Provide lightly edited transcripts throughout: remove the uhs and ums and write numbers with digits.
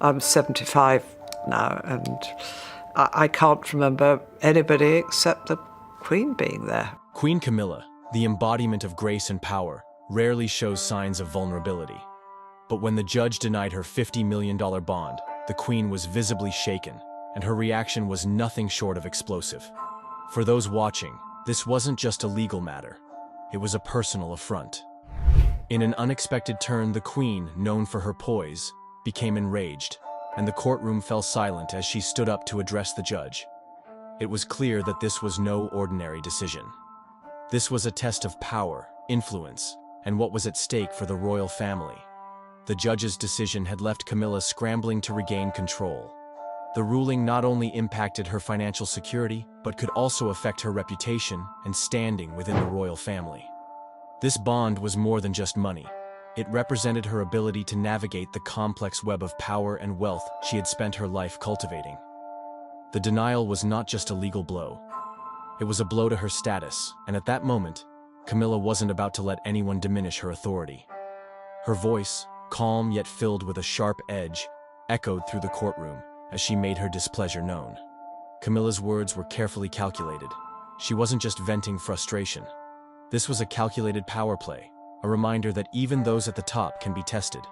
I'm 75 now, and I can't remember anybody except the Queen being there. Queen Camilla, the embodiment of grace and power, rarely shows signs of vulnerability. But when the judge denied her $50 million bond, the Queen was visibly shaken, and her reaction was nothing short of explosive. For those watching, this wasn't just a legal matter. It was a personal affront. In an unexpected turn, the Queen, known for her poise, became enraged, and the courtroom fell silent as she stood up to address the judge. It was clear that this was no ordinary decision. This was a test of power, influence, and what was at stake for the royal family. The judge's decision had left Camilla scrambling to regain control. The ruling not only impacted her financial security, but could also affect her reputation and standing within the royal family. This bond was more than just money. It represented her ability to navigate the complex web of power and wealth she had spent her life cultivating. The denial was not just a legal blow. It was a blow to her status, and at that moment, Camilla wasn't about to let anyone diminish her authority. Her voice, calm yet filled with a sharp edge, echoed through the courtroom as she made her displeasure known. Camilla's words were carefully calculated. She wasn't just venting frustration. This was a calculated power play, a reminder that even those at the top can be tested.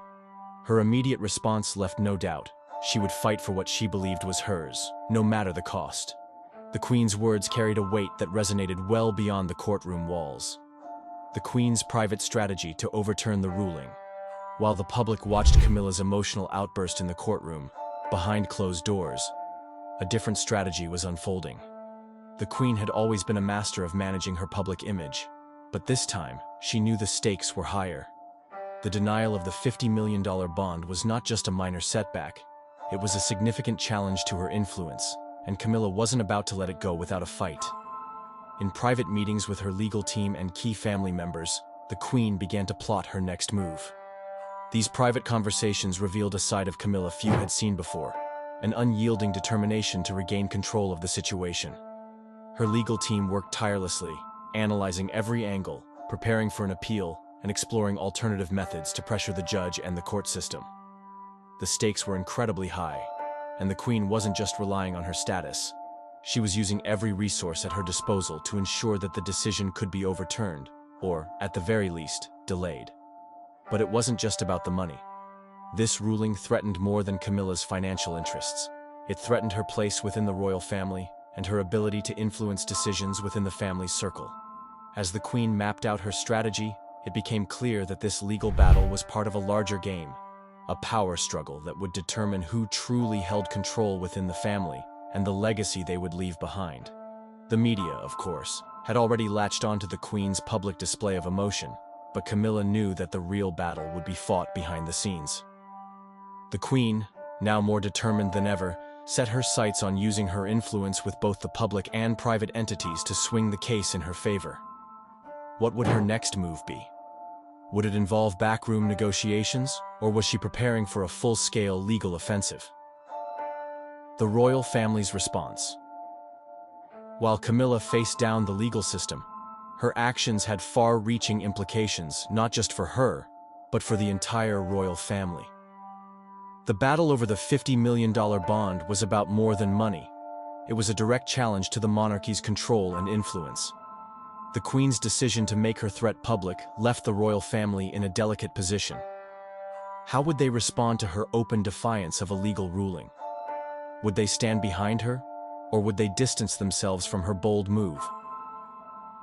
Her immediate response left no doubt. She would fight for what she believed was hers, no matter the cost. The Queen's words carried a weight that resonated well beyond the courtroom walls. The Queen's private strategy to overturn the ruling. While the public watched Camilla's emotional outburst in the courtroom, behind closed doors, a different strategy was unfolding. The Queen had always been a master of managing her public image, but this time, she knew the stakes were higher. The denial of the $50 million bond was not just a minor setback, it was a significant challenge to her influence, and Camilla wasn't about to let it go without a fight. In private meetings with her legal team and key family members, the Queen began to plot her next move. These private conversations revealed a side of Camilla few had seen before, an unyielding determination to regain control of the situation. Her legal team worked tirelessly, analyzing every angle, preparing for an appeal, and exploring alternative methods to pressure the judge and the court system. The stakes were incredibly high, and the Queen wasn't just relying on her status. She was using every resource at her disposal to ensure that the decision could be overturned, or, at the very least, delayed. But it wasn't just about the money. This ruling threatened more than Camilla's financial interests. It threatened her place within the royal family and her ability to influence decisions within the family's circle. As the Queen mapped out her strategy, it became clear that this legal battle was part of a larger game, a power struggle that would determine who truly held control within the family and the legacy they would leave behind. The media, of course, had already latched onto the Queen's public display of emotion, but Camilla knew that the real battle would be fought behind the scenes. The Queen, now more determined than ever, set her sights on using her influence with both the public and private entities to swing the case in her favor. What would her next move be? Would it involve backroom negotiations, or was she preparing for a full-scale legal offensive? The royal family's response. While Camilla faced down the legal system, her actions had far-reaching implications not just for her, but for the entire royal family. The battle over the $50 million bond was about more than money. It was a direct challenge to the monarchy's control and influence. The Queen's decision to make her threat public left the royal family in a delicate position. How would they respond to her open defiance of a legal ruling? Would they stand behind her, or would they distance themselves from her bold move?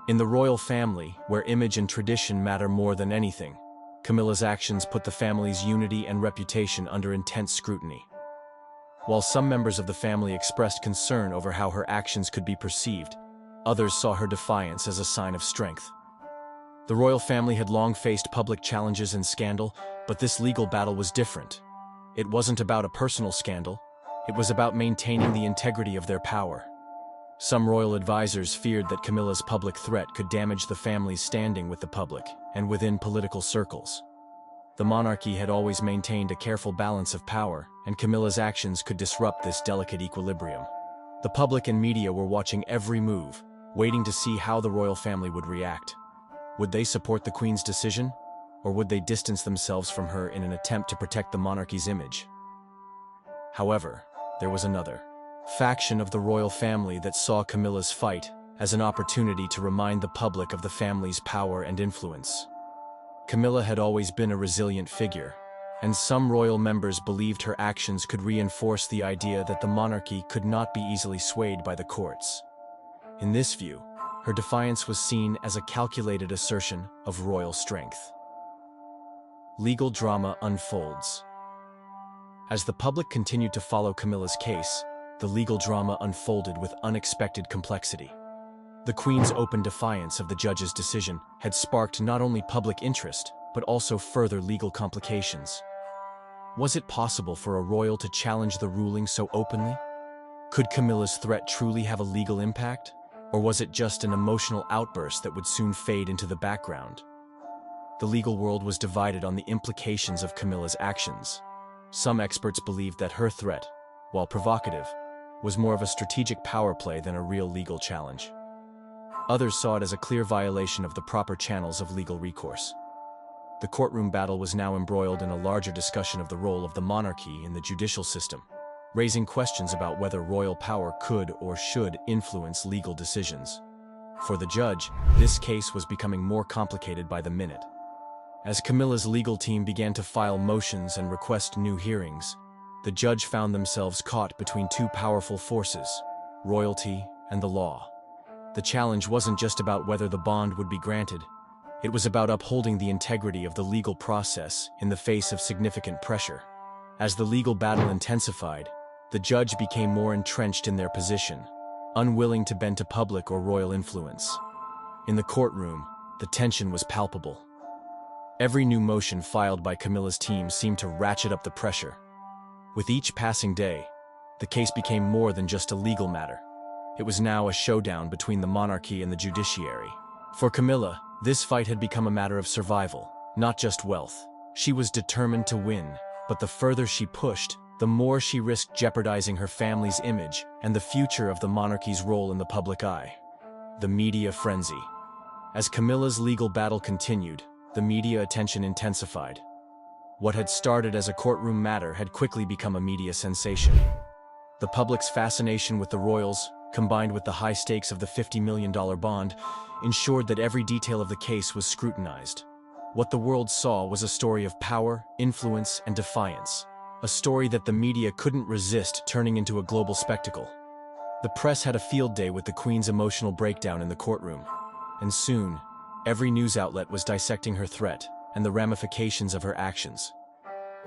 In the royal family, where image and tradition matter more than anything, Camilla's actions put the family's unity and reputation under intense scrutiny. While some members of the family expressed concern over how her actions could be perceived, others saw her defiance as a sign of strength. The royal family had long faced public challenges and scandal, but this legal battle was different. It wasn't about a personal scandal, it was about maintaining the integrity of their power. Some royal advisors feared that Camilla's public threat could damage the family's standing with the public and within political circles. The monarchy had always maintained a careful balance of power, and Camilla's actions could disrupt this delicate equilibrium. The public and media were watching every move, waiting to see how the royal family would react. Would they support the Queen's decision, or would they distance themselves from her in an attempt to protect the monarchy's image? However, there was another faction of the royal family that saw Camilla's fight as an opportunity to remind the public of the family's power and influence. Camilla had always been a resilient figure, and some royal members believed her actions could reinforce the idea that the monarchy could not be easily swayed by the courts. In this view, her defiance was seen as a calculated assertion of royal strength. Legal drama unfolds. As the public continued to follow Camilla's case, the legal drama unfolded with unexpected complexity. The Queen's open defiance of the judge's decision had sparked not only public interest, but also further legal complications. Was it possible for a royal to challenge the ruling so openly? Could Camilla's threat truly have a legal impact? Or was it just an emotional outburst that would soon fade into the background? The legal world was divided on the implications of Camilla's actions. Some experts believed that her threat, while provocative, was more of a strategic power play than a real legal challenge. Others saw it as a clear violation of the proper channels of legal recourse. The courtroom battle was now embroiled in a larger discussion of the role of the monarchy in the judicial system, raising questions about whether royal power could or should influence legal decisions. For the judge, this case was becoming more complicated by the minute. As Camilla's legal team began to file motions and request new hearings, the judge found themselves caught between two powerful forces, royalty and the law. The challenge wasn't just about whether the bond would be granted. It was about upholding the integrity of the legal process in the face of significant pressure. As the legal battle intensified, the judge became more entrenched in their position, unwilling to bend to public or royal influence. In the courtroom, the tension was palpable. Every new motion filed by Camilla's team seemed to ratchet up the pressure. With each passing day, the case became more than just a legal matter. It was now a showdown between the monarchy and the judiciary. For Camilla, this fight had become a matter of survival, not just wealth. She was determined to win, but the further she pushed, the more she risked jeopardizing her family's image and the future of the monarchy's role in the public eye. The media frenzy. As Camilla's legal battle continued, the media attention intensified. What had started as a courtroom matter had quickly become a media sensation. The public's fascination with the royals, combined with the high stakes of the $50 million bond, ensured that every detail of the case was scrutinized. What the world saw was a story of power, influence, and defiance. A story that the media couldn't resist turning into a global spectacle. The press had a field day with the Queen's emotional breakdown in the courtroom. And soon, every news outlet was dissecting her threat and the ramifications of her actions.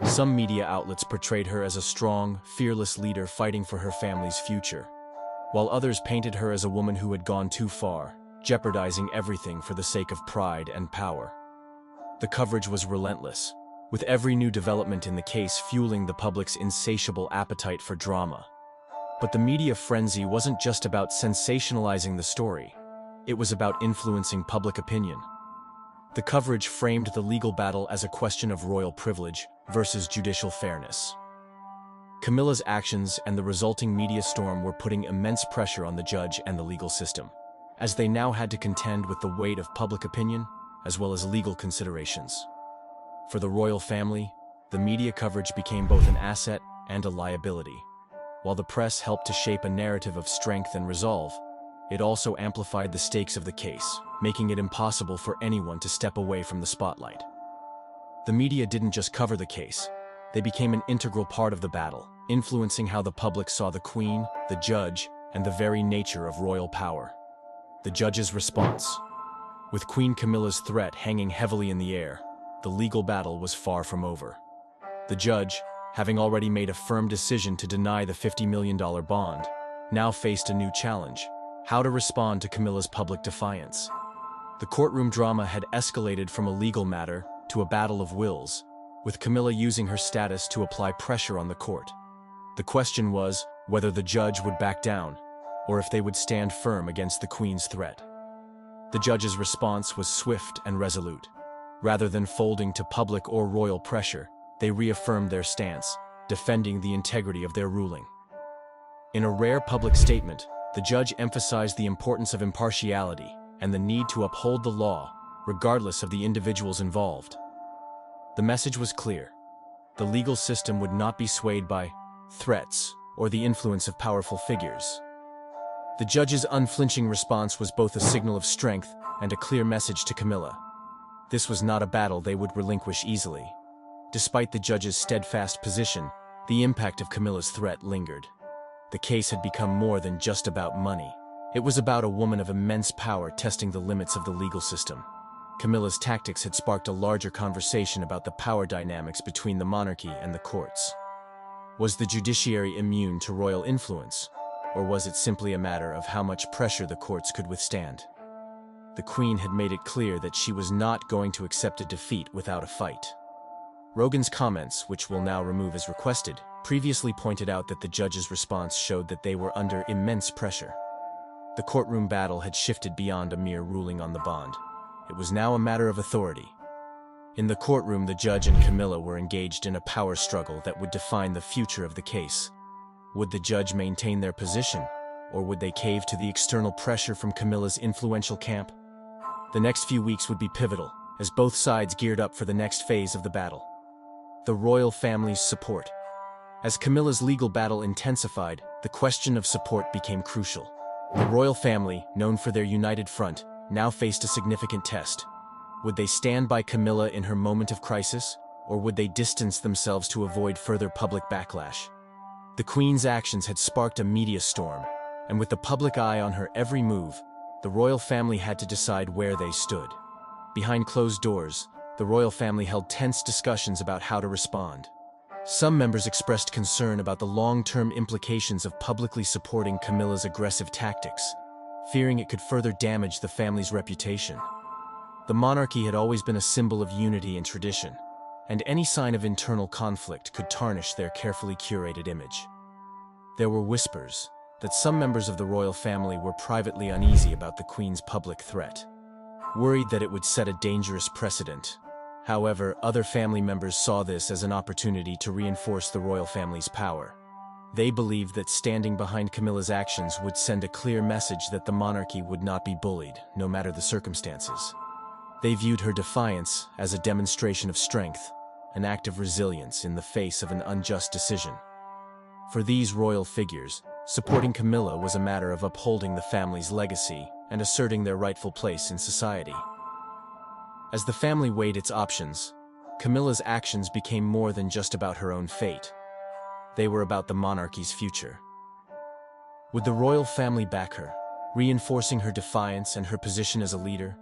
Some media outlets portrayed her as a strong, fearless leader fighting for her family's future, while others painted her as a woman who had gone too far, jeopardizing everything for the sake of pride and power. The coverage was relentless, with every new development in the case fueling the public's insatiable appetite for drama. But the media frenzy wasn't just about sensationalizing the story. It was about influencing public opinion. The coverage framed the legal battle as a question of royal privilege versus judicial fairness. Camilla's actions and the resulting media storm were putting immense pressure on the judge and the legal system, as they now had to contend with the weight of public opinion as well as legal considerations. For the royal family, the media coverage became both an asset and a liability. While the press helped to shape a narrative of strength and resolve, it also amplified the stakes of the case, making it impossible for anyone to step away from the spotlight. The media didn't just cover the case, they became an integral part of the battle, influencing how the public saw the Queen, the judge, and the very nature of royal power. The judge's response. With Queen Camilla's threat hanging heavily in the air, the legal battle was far from over. The judge, having already made a firm decision to deny the $50 million bond, now faced a new challenge: how to respond to Camilla's public defiance. The courtroom drama had escalated from a legal matter to a battle of wills, with Camilla using her status to apply pressure on the court. The question was whether the judge would back down, or if they would stand firm against the Queen's threat. The judge's response was swift and resolute. Rather than folding to public or royal pressure, they reaffirmed their stance, defending the integrity of their ruling. In a rare public statement, the judge emphasized the importance of impartiality and the need to uphold the law, regardless of the individuals involved. The message was clear. The legal system would not be swayed by threats, or the influence of powerful figures. The judge's unflinching response was both a signal of strength and a clear message to Camilla. This was not a battle they would relinquish easily. Despite the judge's steadfast position, the impact of Camilla's threat lingered. The case had become more than just about money. It was about a woman of immense power testing the limits of the legal system. Camilla's tactics had sparked a larger conversation about the power dynamics between the monarchy and the courts. Was the judiciary immune to royal influence, or was it simply a matter of how much pressure the courts could withstand? The Queen had made it clear that she was not going to accept a defeat without a fight. Rogan's comments, which we'll now remove as requested, previously pointed out that the judge's response showed that they were under immense pressure. The courtroom battle had shifted beyond a mere ruling on the bond. It was now a matter of authority. In the courtroom, the judge and Camilla were engaged in a power struggle that would define the future of the case. Would the judge maintain their position, or would they cave to the external pressure from Camilla's influential camp? The next few weeks would be pivotal, as both sides geared up for the next phase of the battle. The royal family's support. As Camilla's legal battle intensified, the question of support became crucial. The royal family, known for their united front, now faced a significant test. Would they stand by Camilla in her moment of crisis, or would they distance themselves to avoid further public backlash? The Queen's actions had sparked a media storm, and with the public eye on her every move, the royal family had to decide where they stood. Behind closed doors, the royal family held tense discussions about how to respond. Some members expressed concern about the long-term implications of publicly supporting Camilla's aggressive tactics, fearing it could further damage the family's reputation. The monarchy had always been a symbol of unity and tradition, and any sign of internal conflict could tarnish their carefully curated image. There were whispers that some members of the royal family were privately uneasy about the Queen's public threat, worried that it would set a dangerous precedent. However, other family members saw this as an opportunity to reinforce the royal family's power. They believed that standing behind Camilla's actions would send a clear message that the monarchy would not be bullied, no matter the circumstances. They viewed her defiance as a demonstration of strength, an act of resilience in the face of an unjust decision. For these royal figures, supporting Camilla was a matter of upholding the family's legacy and asserting their rightful place in society. As the family weighed its options, Camilla's actions became more than just about her own fate. They were about the monarchy's future. Would the royal family back her, reinforcing her defiance and her position as a leader?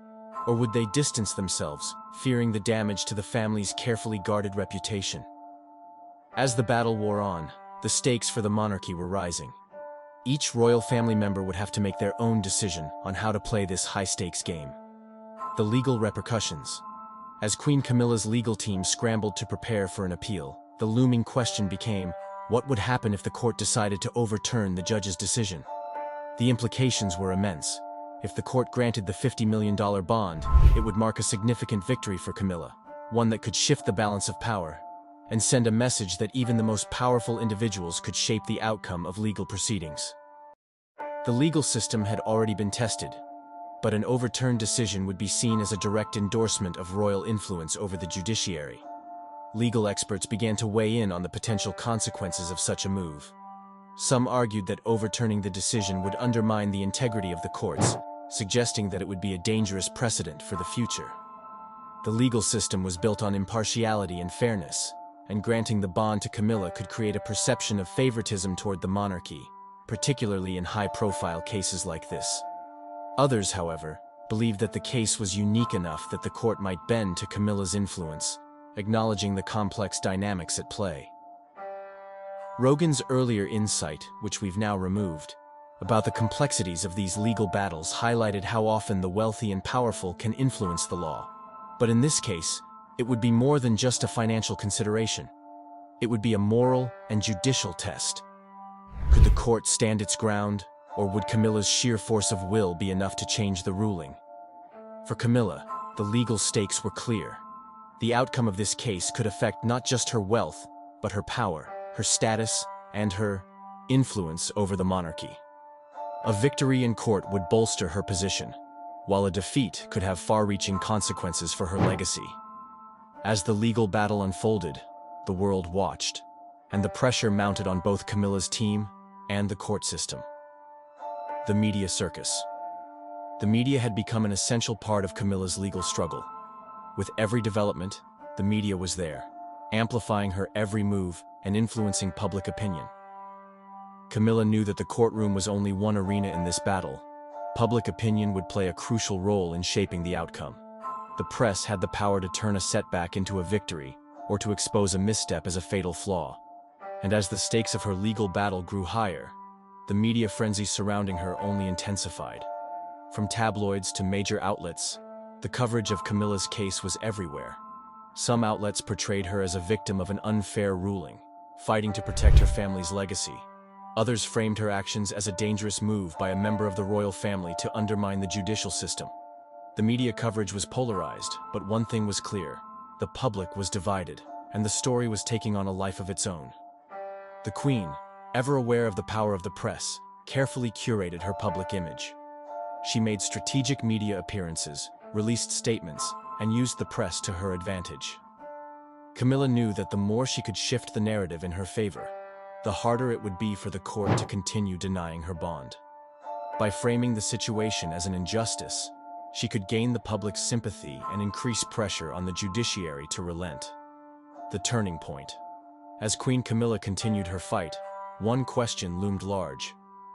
Or would they distance themselves, fearing the damage to the family's carefully guarded reputation? As the battle wore on, the stakes for the monarchy were rising. Each royal family member would have to make their own decision on how to play this high-stakes game. The legal repercussions. As Queen Camilla's legal team scrambled to prepare for an appeal, the looming question became, what would happen if the court decided to overturn the judge's decision? The implications were immense. If the court granted the $50 million bond, it would mark a significant victory for Camilla, one that could shift the balance of power and send a message that even the most powerful individuals could shape the outcome of legal proceedings. The legal system had already been tested, but an overturned decision would be seen as a direct endorsement of royal influence over the judiciary. Legal experts began to weigh in on the potential consequences of such a move. Some argued that overturning the decision would undermine the integrity of the courts, suggesting that it would be a dangerous precedent for the future. The legal system was built on impartiality and fairness, and granting the bond to Camilla could create a perception of favoritism toward the monarchy, particularly in high-profile cases like this. Others, however, believed that the case was unique enough that the court might bend to Camilla's influence, acknowledging the complex dynamics at play. Rogan's earlier insight, which we've now removed, about the complexities of these legal battles highlighted how often the wealthy and powerful can influence the law. But in this case, it would be more than just a financial consideration. It would be a moral and judicial test. Could the court stand its ground, or would Camilla's sheer force of will be enough to change the ruling? For Camilla, the legal stakes were clear. The outcome of this case could affect not just her wealth, but her power, her status, and her influence over the monarchy. A victory in court would bolster her position, while a defeat could have far-reaching consequences for her legacy. As the legal battle unfolded, the world watched. and the pressure mounted on both Camilla's team and the court system. The media circus. The media had become an essential part of Camilla's legal struggle. With every development, the media was there, amplifying her every move and influencing public opinion. Camilla knew that the courtroom was only one arena in this battle. Public opinion would play a crucial role in shaping the outcome. The press had the power to turn a setback into a victory, or to expose a misstep as a fatal flaw. And as the stakes of her legal battle grew higher, the media frenzy surrounding her only intensified. From tabloids to major outlets, the coverage of Camilla's case was everywhere. Some outlets portrayed her as a victim of an unfair ruling, fighting to protect her family's legacy. Others framed her actions as a dangerous move by a member of the royal family to undermine the judicial system. The media coverage was polarized, but one thing was clear: the public was divided, and the story was taking on a life of its own. The Queen, ever aware of the power of the press, carefully curated her public image. She made strategic media appearances, released statements, and used the press to her advantage. Camilla knew that the more she could shift the narrative in her favor, the harder it would be for the court to continue denying her bond. By framing the situation as an injustice, she could gain the public's sympathy and increase pressure on the judiciary to relent. The turning point. As Queen Camilla continued her fight, one question loomed large: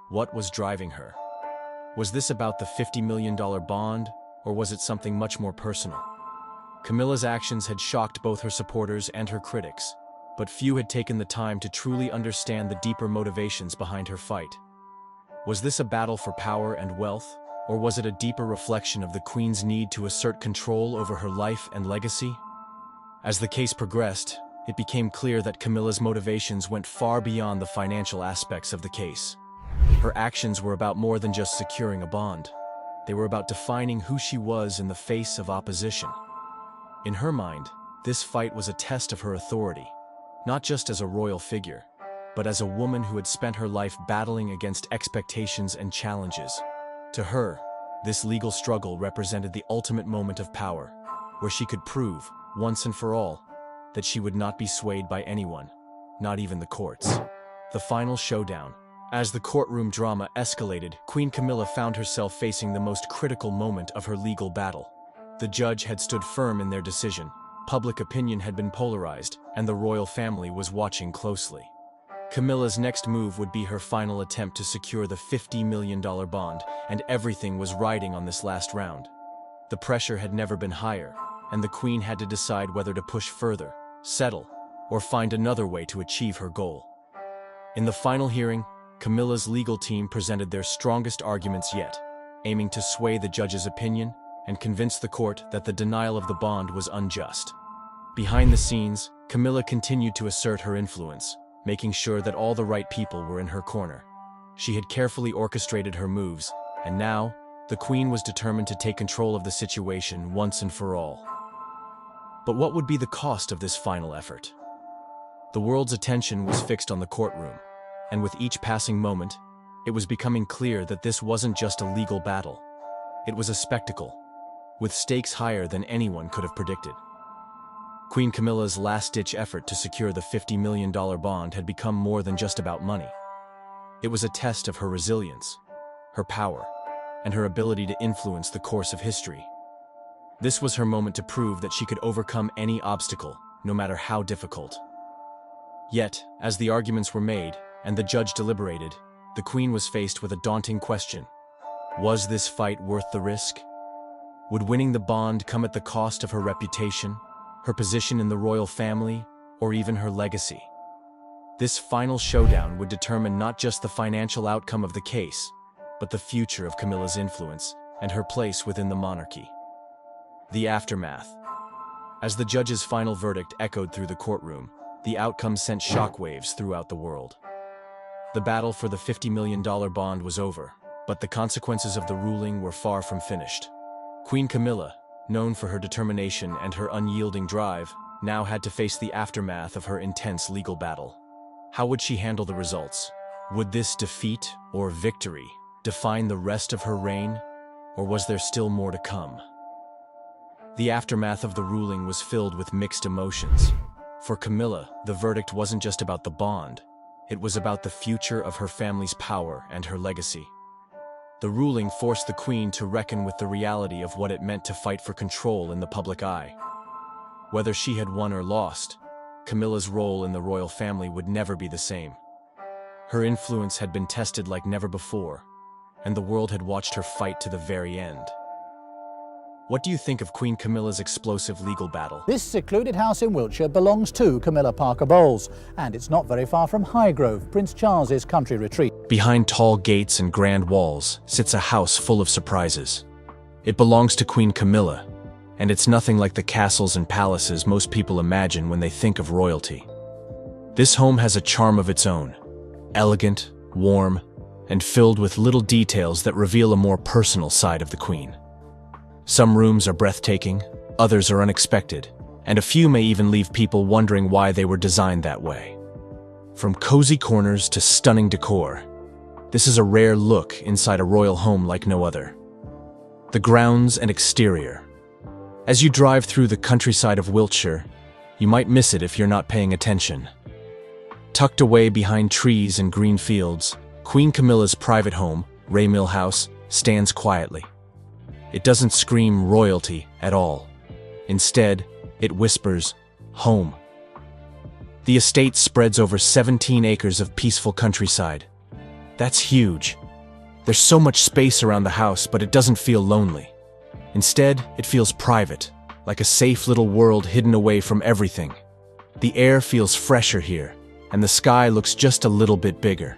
what was driving her? Was this about the $50 million bond, or was it something much more personal? Camilla's actions had shocked both her supporters and her critics, but few had taken the time to truly understand the deeper motivations behind her fight. Was this a battle for power and wealth, or was it a deeper reflection of the Queen's need to assert control over her life and legacy? As the case progressed, it became clear that Camilla's motivations went far beyond the financial aspects of the case. Her actions were about more than just securing a bond. They were about defining who she was in the face of opposition. In her mind, this fight was a test of her authority, not just as a royal figure, but as a woman who had spent her life battling against expectations and challenges. To her, this legal struggle represented the ultimate moment of power, where she could prove, once and for all, that she would not be swayed by anyone, not even the courts. The final showdown. As the courtroom drama escalated, Queen Camilla found herself facing the most critical moment of her legal battle. The judge had stood firm in their decision, public opinion had been polarized, and the royal family was watching closely. Camilla's next move would be her final attempt to secure the $50 million bond, and everything was riding on this last round. The pressure had never been higher, and the Queen had to decide whether to push further, settle, or find another way to achieve her goal. In the final hearing, Camilla's legal team presented their strongest arguments yet, aiming to sway the judge's opinion and convince the court that the denial of the bond was unjust. Behind the scenes, Camilla continued to assert her influence, making sure that all the right people were in her corner. She had carefully orchestrated her moves, and now, the Queen was determined to take control of the situation once and for all. But what would be the cost of this final effort? The world's attention was fixed on the courtroom, and with each passing moment, it was becoming clear that this wasn't just a legal battle. It was a spectacle, with stakes higher than anyone could have predicted. Queen Camilla's last-ditch effort to secure the $50 million bond had become more than just about money. It was a test of her resilience, her power, and her ability to influence the course of history. This was her moment to prove that she could overcome any obstacle, no matter how difficult. Yet, as the arguments were made, and the judge deliberated, the Queen was faced with a daunting question. Was this fight worth the risk? Would winning the bond come at the cost of her reputation, her position in the royal family, or even her legacy? This final showdown would determine not just the financial outcome of the case, but the future of Camilla's influence and her place within the monarchy. The aftermath. As the judge's final verdict echoed through the courtroom, the outcome sent shockwaves throughout the world. The battle for the $50 million bond was over, but the consequences of the ruling were far from finished. Queen Camilla, known for her determination and her unyielding drive, now had to face the aftermath of her intense legal battle. How would she handle the results? Would this defeat or victory define the rest of her reign, or was there still more to come? The aftermath of the ruling was filled with mixed emotions. For Camilla, the verdict wasn't just about the bond. It was about the future of her family's power and her legacy. The ruling forced the Queen to reckon with the reality of what it meant to fight for control in the public eye. Whether she had won or lost, Camilla's role in the royal family would never be the same. Her influence had been tested like never before, and the world had watched her fight to the very end. What do you think of Queen Camilla's explosive legal battle? This secluded house in Wiltshire belongs to Camilla Parker Bowles, and it's not very far from Highgrove, Prince Charles's country retreat. Behind tall gates and grand walls sits a house full of surprises. It belongs to Queen Camilla, and it's nothing like the castles and palaces most people imagine when they think of royalty. This home has a charm of its own, elegant, warm, and filled with little details that reveal a more personal side of the Queen. Some rooms are breathtaking, others are unexpected, and a few may even leave people wondering why they were designed that way. From cozy corners to stunning decor, this is a rare look inside a royal home like no other. The grounds and exterior. As you drive through the countryside of Wiltshire, you might miss it if you're not paying attention. Tucked away behind trees and green fields, Queen Camilla's private home, Raymill House, stands quietly. It doesn't scream royalty at all. Instead, it whispers, home. The estate spreads over 17 acres of peaceful countryside. That's huge. There's so much space around the house, but it doesn't feel lonely. Instead, it feels private, like a safe little world hidden away from everything. The air feels fresher here, and the sky looks just a little bit bigger.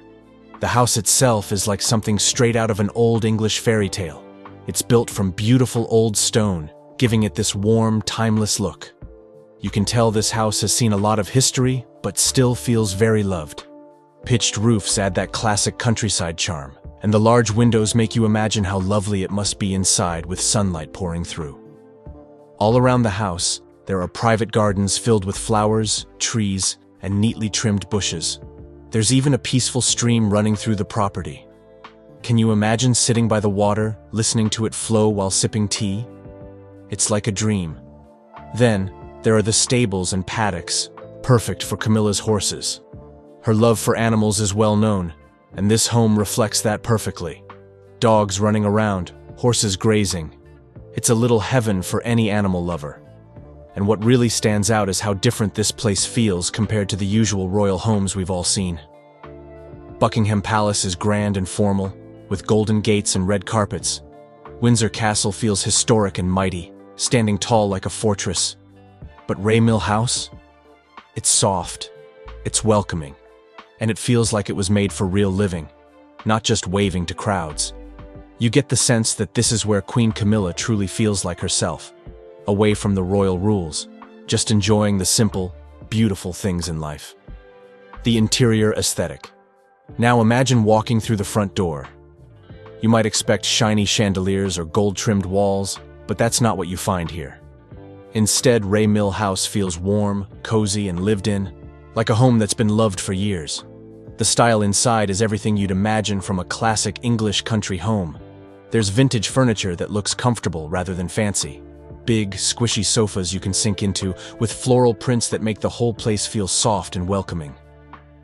The house itself is like something straight out of an old English fairy tale. It's built from beautiful old stone, giving it this warm, timeless look. You can tell this house has seen a lot of history, but still feels very loved. Pitched roofs add that classic countryside charm, and the large windows make you imagine how lovely it must be inside with sunlight pouring through. All around the house, there are private gardens filled with flowers, trees, and neatly trimmed bushes. There's even a peaceful stream running through the property. Can you imagine sitting by the water, listening to it flow while sipping tea? It's like a dream. Then, there are the stables and paddocks, perfect for Camilla's horses. Her love for animals is well known, and this home reflects that perfectly. Dogs running around, horses grazing. It's a little heaven for any animal lover. And what really stands out is how different this place feels compared to the usual royal homes we've all seen. Buckingham Palace is grand and formal, with golden gates and red carpets. Windsor Castle feels historic and mighty, standing tall like a fortress. But Raymill House? It's soft, it's welcoming, and it feels like it was made for real living, not just waving to crowds. You get the sense that this is where Queen Camilla truly feels like herself, away from the royal rules, just enjoying the simple, beautiful things in life. The interior aesthetic. Now imagine walking through the front door. You might expect shiny chandeliers or gold-trimmed walls, but that's not what you find here. Instead, Raymill House feels warm, cozy, and lived in, like a home that's been loved for years. The style inside is everything you'd imagine from a classic English country home. There's vintage furniture that looks comfortable rather than fancy. Big, squishy sofas you can sink into, with floral prints that make the whole place feel soft and welcoming.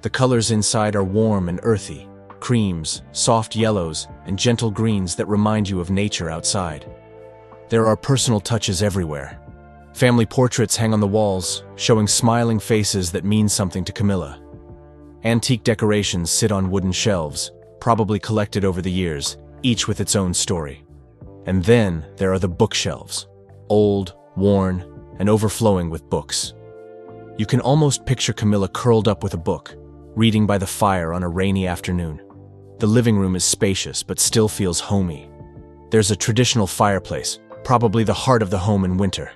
The colors inside are warm and earthy. Creams, soft yellows, and gentle greens that remind you of nature outside. There are personal touches everywhere. Family portraits hang on the walls, showing smiling faces that mean something to Camilla. Antique decorations sit on wooden shelves, probably collected over the years, each with its own story. And then there are the bookshelves, old, worn, and overflowing with books. You can almost picture Camilla curled up with a book, reading by the fire on a rainy afternoon. The living room is spacious but still feels homey. There's a traditional fireplace, probably the heart of the home in winter.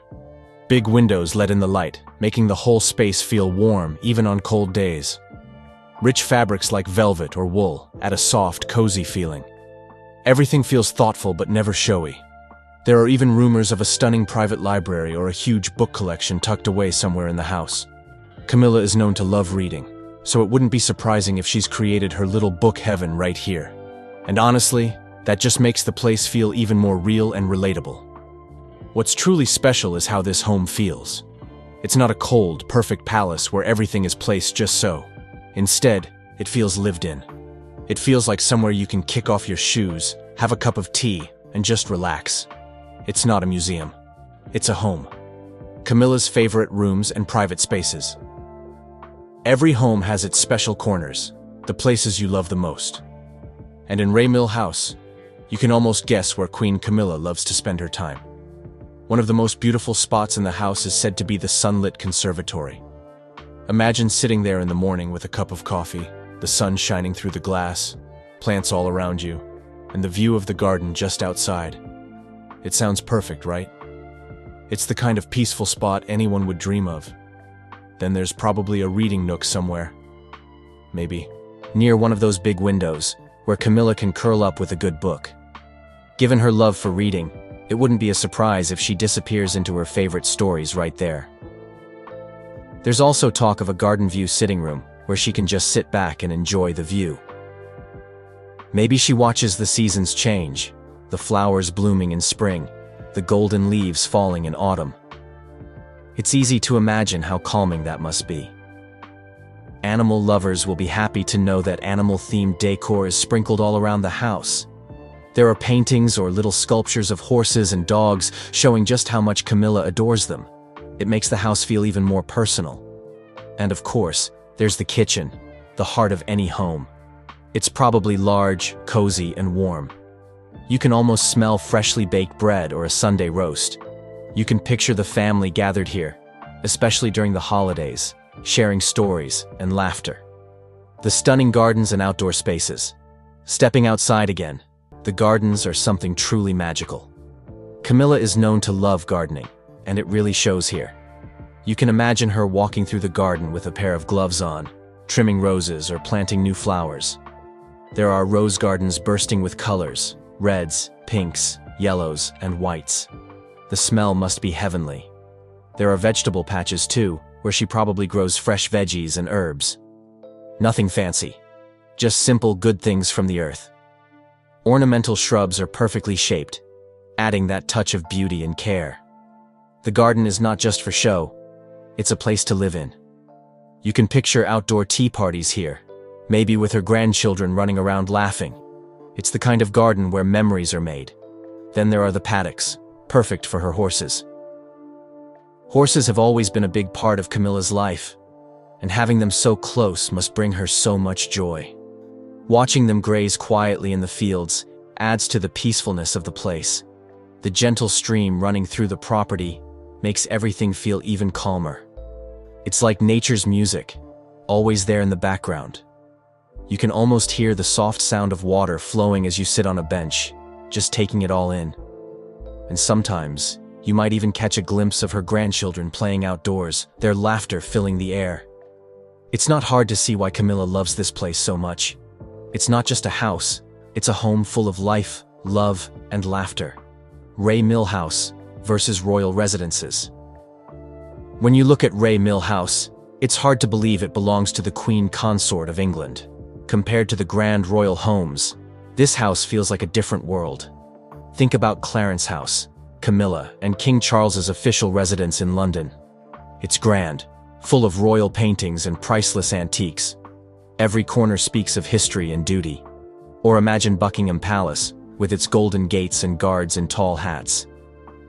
Big windows let in the light, making the whole space feel warm even on cold days. Rich fabrics like velvet or wool add a soft, cozy feeling. Everything feels thoughtful but never showy. There are even rumors of a stunning private library or a huge book collection tucked away somewhere in the house. Camilla is known to love reading, so it wouldn't be surprising if she's created her little book heaven right here. And honestly, that just makes the place feel even more real and relatable. What's truly special is how this home feels. It's not a cold, perfect palace where everything is placed just so. Instead, it feels lived in. It feels like somewhere you can kick off your shoes, have a cup of tea, and just relax. It's not a museum. It's a home. Camilla's favorite rooms and private spaces. Every home has its special corners, the places you love the most. And in Ray Mill House, you can almost guess where Queen Camilla loves to spend her time. One of the most beautiful spots in the house is said to be the sunlit conservatory. Imagine sitting there in the morning with a cup of coffee, the sun shining through the glass, plants all around you, and the view of the garden just outside. It sounds perfect, right? It's the kind of peaceful spot anyone would dream of. Then there's probably a reading nook somewhere. Maybe near one of those big windows, where Camilla can curl up with a good book. Given her love for reading, it wouldn't be a surprise if she disappears into her favorite stories right there. There's also talk of a garden view sitting room, where she can just sit back and enjoy the view. Maybe she watches the seasons change, the flowers blooming in spring, the golden leaves falling in autumn. It's easy to imagine how calming that must be. Animal lovers will be happy to know that animal-themed decor is sprinkled all around the house. There are paintings or little sculptures of horses and dogs showing just how much Camilla adores them. It makes the house feel even more personal. And of course, there's the kitchen, the heart of any home. It's probably large, cozy, and warm. You can almost smell freshly baked bread or a Sunday roast. You can picture the family gathered here, especially during the holidays, sharing stories and laughter. The stunning gardens and outdoor spaces. Stepping outside again, the gardens are something truly magical. Camilla is known to love gardening, and it really shows here. You can imagine her walking through the garden with a pair of gloves on, trimming roses or planting new flowers. There are rose gardens bursting with colors, reds, pinks, yellows, and whites. The smell must be heavenly. There are vegetable patches too, where she probably grows fresh veggies and herbs. Nothing fancy, just simple good things from the earth. Ornamental shrubs are perfectly shaped, adding that touch of beauty and care. The garden is not just for show, it's a place to live in. You can picture outdoor tea parties here, maybe with her grandchildren running around laughing. It's the kind of garden where memories are made. Then there are the paddocks, perfect for her horses. Horses have always been a big part of Camilla's life, and having them so close must bring her so much joy. Watching them graze quietly in the fields adds to the peacefulness of the place. The gentle stream running through the property makes everything feel even calmer. It's like nature's music, always there in the background. You can almost hear the soft sound of water flowing as you sit on a bench, just taking it all in. And sometimes, you might even catch a glimpse of her grandchildren playing outdoors, their laughter filling the air. It's not hard to see why Camilla loves this place so much. It's not just a house, it's a home full of life, love, and laughter. Ray Mill House versus royal residences. When you look at Ray Mill House, it's hard to believe it belongs to the Queen Consort of England. Compared to the grand royal homes, this house feels like a different world. Think about Clarence House, Camilla, and King Charles's official residence in London. It's grand, full of royal paintings and priceless antiques. Every corner speaks of history and duty. Or imagine Buckingham Palace, with its golden gates and guards in tall hats.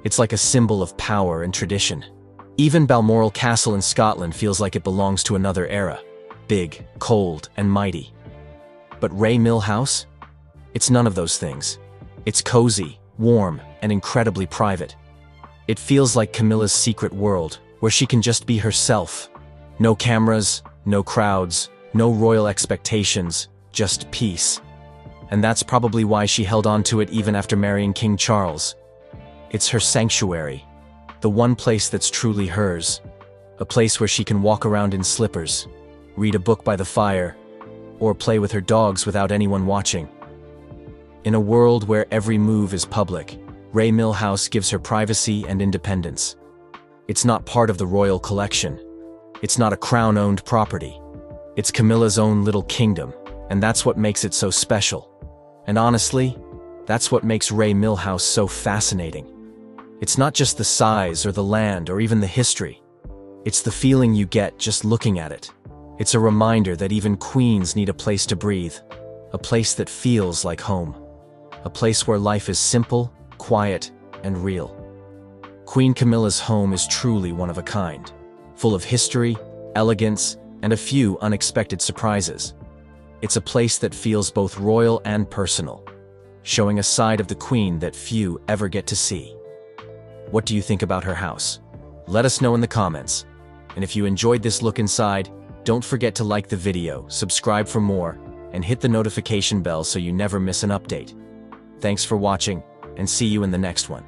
It's like a symbol of power and tradition. Even Balmoral Castle in Scotland feels like it belongs to another era, big, cold, and mighty. But Ray Mill House? It's none of those things. It's cozy, warm, and incredibly private. It feels like Camilla's secret world, where she can just be herself. No cameras, no crowds, no royal expectations, just peace. And that's probably why she held on to it even after marrying King Charles. It's her sanctuary, the one place that's truly hers, a place where she can walk around in slippers, read a book by the fire, or play with her dogs without anyone watching. In a world where every move is public, Ray Mill House gives her privacy and independence. It's not part of the royal collection. It's not a crown-owned property. It's Camilla's own little kingdom, and that's what makes it so special. And honestly, that's what makes Ray Mill House so fascinating. It's not just the size or the land or even the history. It's the feeling you get just looking at it. It's a reminder that even queens need a place to breathe, a place that feels like home, a place where life is simple, quiet, and real. Queen Camilla's home is truly one of a kind, full of history, elegance, and a few unexpected surprises. It's a place that feels both royal and personal, showing a side of the queen that few ever get to see. What do you think about her house? Let us know in the comments. And if you enjoyed this look inside, don't forget to like the video, subscribe for more, and hit the notification bell so you never miss an update. Thanks for watching, and see you in the next one.